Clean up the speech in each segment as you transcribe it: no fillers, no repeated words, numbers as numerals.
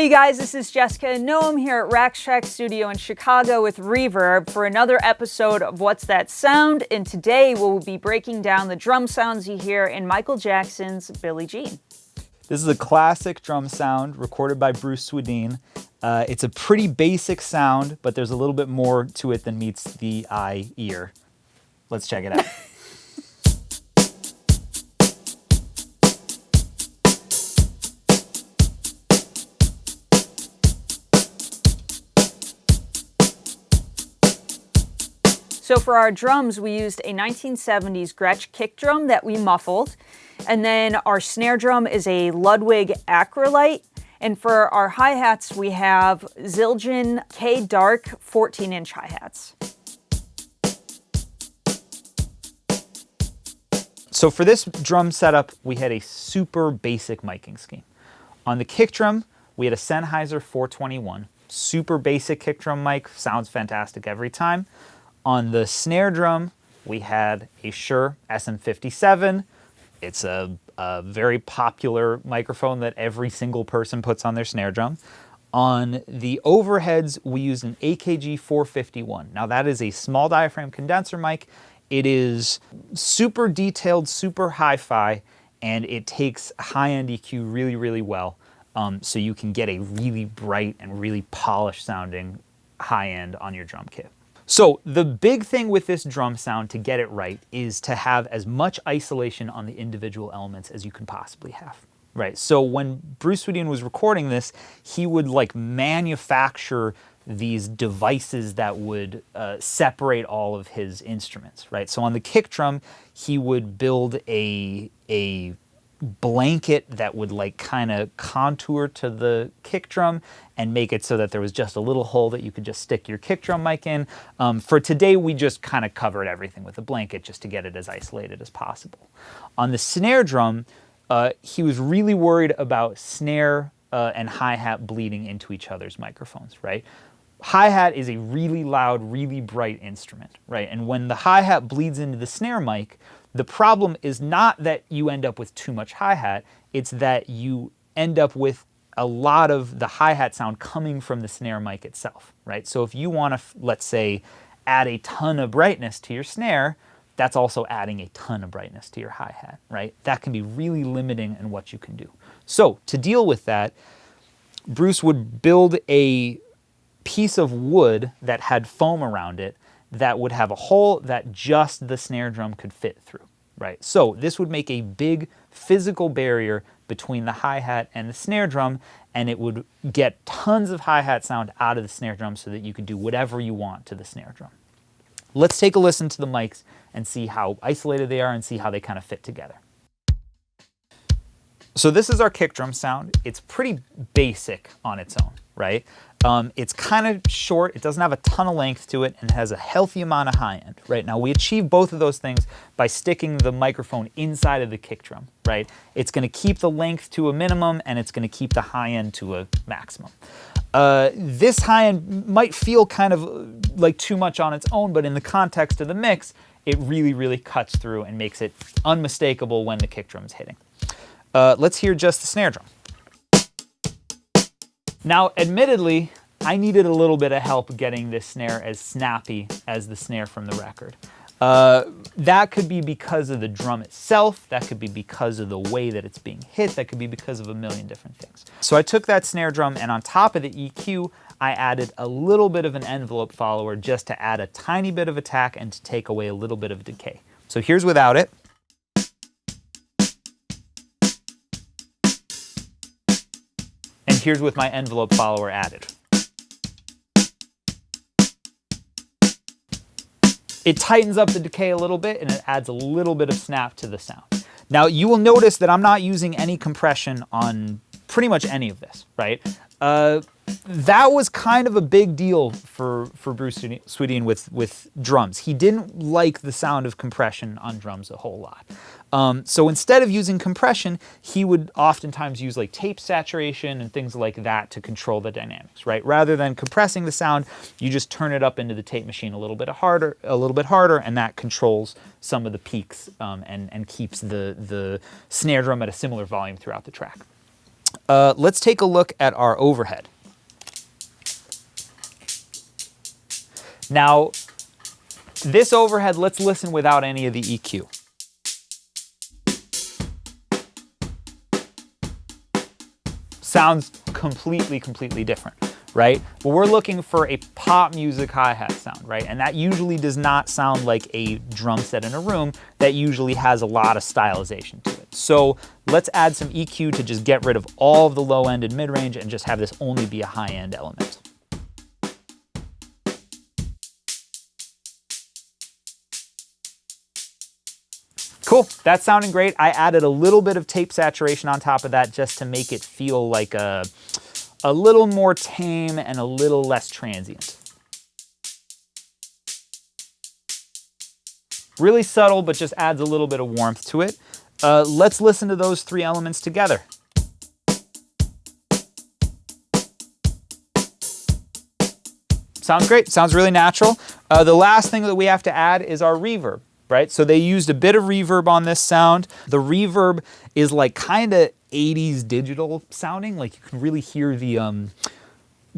Hey guys, this is Jessica and Noam here at Trax Studio in Chicago with Reverb for another episode of What's That Sound? And today we'll be breaking down the drum sounds you hear in Michael Jackson's Billie Jean. This is a classic drum sound recorded by Bruce Swedien. It's a pretty basic sound, but there's a little bit more to it than meets the eye ear. Let's check it out. So for our drums, we used a 1970s Gretsch kick drum that we muffled. And then our snare drum is a Ludwig Acrolite. And for our hi-hats, we have Zildjian K Dark 14-inch hi-hats. So for this drum setup, we had a super basic miking scheme. On the kick drum, we had a Sennheiser 421. Super basic kick drum mic, sounds fantastic every time. On the snare drum, we had a Shure SM57. It's a very popular microphone that every single person puts on their snare drum. On the overheads, we used an AKG 451. Now that is a small diaphragm condenser mic. It is super detailed, super hi-fi, and it takes high-end EQ really, really well. So you can get a really bright and really polished sounding high-end on your drum kit. So the big thing with this drum sound to get it right is to have as much isolation on the individual elements as you can possibly have, right? So when Bruce Swedien was recording this, he would like manufacture these devices that would separate all of his instruments, right? So on the kick drum, he would build a blanket that would like kind of contour to the kick drum and make it so that there was just a little hole that you could just stick your kick drum mic in. For today, we just kind of covered everything with a blanket just to get it as isolated as possible. On the snare drum, he was really worried about snare and hi-hat bleeding into each other's microphones, right? Hi-hat is a really loud, really bright instrument, right? And when the hi-hat bleeds into the snare mic, the problem is not that you end up with too much hi-hat, it's that you end up with a lot of the hi-hat sound coming from the snare mic itself, right? So if you want to, let's say, add a ton of brightness to your snare, that's also adding a ton of brightness to your hi-hat, right? That can be really limiting in what you can do. So to deal with that, Bruce would build a piece of wood that had foam around it that would have a hole that just the snare drum could fit through, right? So this would make a big physical barrier between the hi-hat and the snare drum, and it would get tons of hi-hat sound out of the snare drum so that you could do whatever you want to the snare drum. Let's take a listen to the mics and see how isolated they are and see how they kind of fit together. So this is our kick drum sound. It's pretty basic on its own, right? It's kind of short, it doesn't have a ton of length to it, and it has a healthy amount of high end, right? Now we achieve both of those things by sticking the microphone inside of the kick drum, right? It's gonna keep the length to a minimum, and it's gonna keep the high end to a maximum. This high end might feel kind of like too much on its own, but in the context of the mix, it really, really cuts through and makes it unmistakable when the kick drum's hitting. Let's hear just the snare drum. Now, admittedly, I needed a little bit of help getting this snare as snappy as the snare from the record. That could be because of the drum itself, that could be because of the way that it's being hit, that could be because of a million different things. So I took that snare drum and on top of the EQ, I added a little bit of an envelope follower just to add a tiny bit of attack and to take away a little bit of decay. So here's without it. And here's with my envelope follower added. It tightens up the decay a little bit and it adds a little bit of snap to the sound. Now you will notice that I'm not using any compression on pretty much any of this, right? That was kind of a big deal for Bruce Swedien with drums. He didn't like the sound of compression on drums a whole lot. So instead of using compression, he would oftentimes use like tape saturation and things like that to control the dynamics, right? Rather than compressing the sound, you just turn it up into the tape machine a little bit harder, and that controls some of the peaks and keeps the snare drum at a similar volume throughout the track. let's take a look at our overhead. Now, this overhead, let's listen without any of the EQ. Sounds completely different, right? But we're looking for a pop music hi-hat sound, right? And that usually does not sound like a drum set in a room. That usually has a lot of stylization to it. So let's add some EQ to just get rid of all of the low end and mid-range and just have this only be a high-end element. Cool, that's sounding great. I added a little bit of tape saturation on top of that just to make it feel like a little more tame and a little less transient. Really subtle, but just adds a little bit of warmth to it. Let's listen to those three elements together. Sounds great, sounds really natural. The last thing that we have to add is our reverb. Right? So they used a bit of reverb on this sound. The reverb is like kind of 80s digital sounding. Like you can really hear the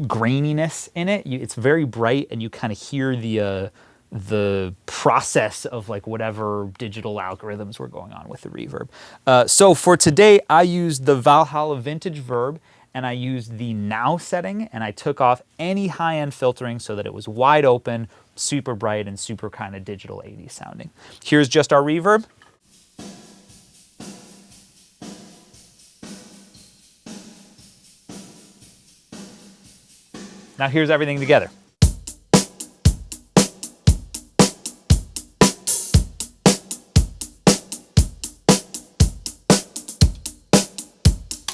graininess in it. It's very bright and you kind of hear the process of like whatever digital algorithms were going on with the reverb. So for today, I used the Valhalla Vintage Verb and I used the now setting and I took off any high-end filtering so that it was wide open, super bright, and super kind of digital 80s sounding. Here's just our reverb. Now here's everything together.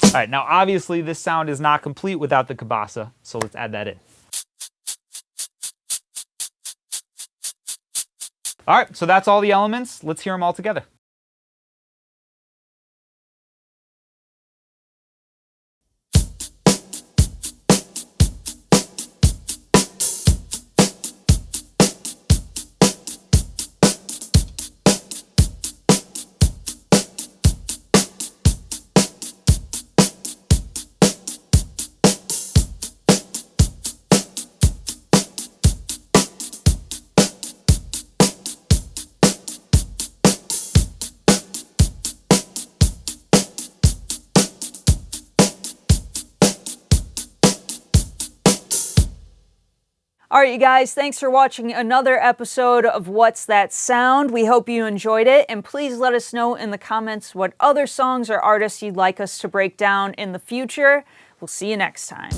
All right, now obviously this sound is not complete without the cabasa, so let's add that in. All right, so that's all the elements. Let's hear them all together. All right, you guys, thanks for watching another episode of What's That Sound? We hope you enjoyed it, and please let us know in the comments what other songs or artists you'd like us to break down in the future. We'll see you next time.